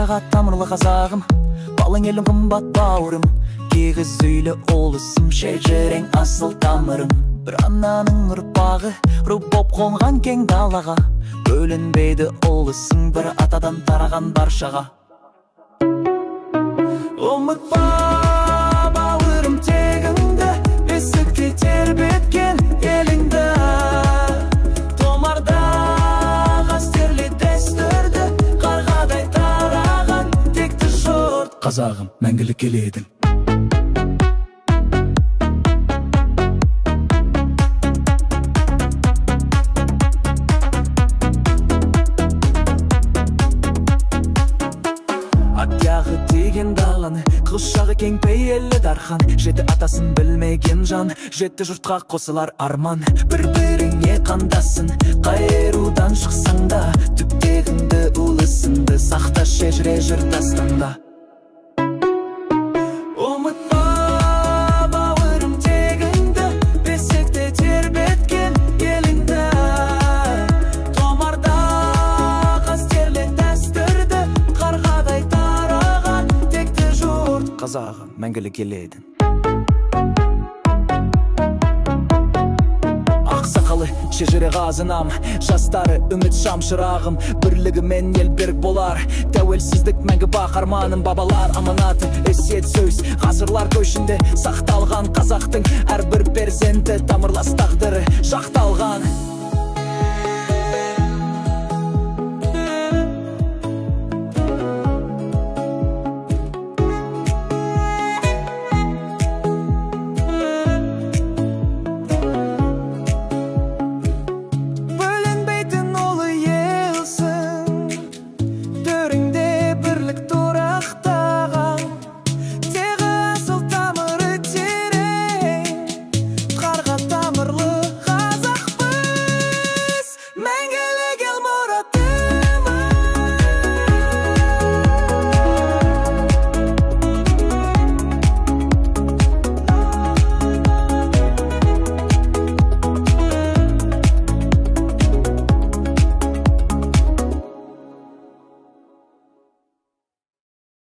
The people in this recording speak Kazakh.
тараға тамырлы қазағым, балың елім қымбат бауырым, кегіз үйлі олысым, шежірең асыл тамырым. Бір ананың ұрпағы, ру боп қонған кең далаға, бөлінбейді олысың, бір атадан тараған баршаға. Ұмытпа бауырым тегіңді, бесікте тербеткен еліңді. Томарда қастерлі дәстүрді, қарғадай тараған текті жұрт. Қазағым, мәңгілік келедің. Аяғы деген даланы, құшағы кең пейілі дархан, жеті атасын білмеген жан, жеті жұртқа қосылар арман. Бір-біріңе қандасын, қайырудан шықсаң да, түптегіңді ұлысынды сақта шежіре жүр дастанда. Ұмытпа бауырым тегіңді, бесікте тербеткен еліңді. Томарда қастерлі дәстүрді, қарғадай тараған текті жұрт. Қазағым, мәңгілік еледің. Ақсақалы шежіре қазынам, жастары үміт шамшырағым, бірлігімен ел берік болар, тәуелсіздік мәңгі бақ арманым. Бабалар аманаты өсиет сөз, ғасырлар көшінде сақталған қазақтың әрбір перзенті, тамырлас тағдыры жақталған.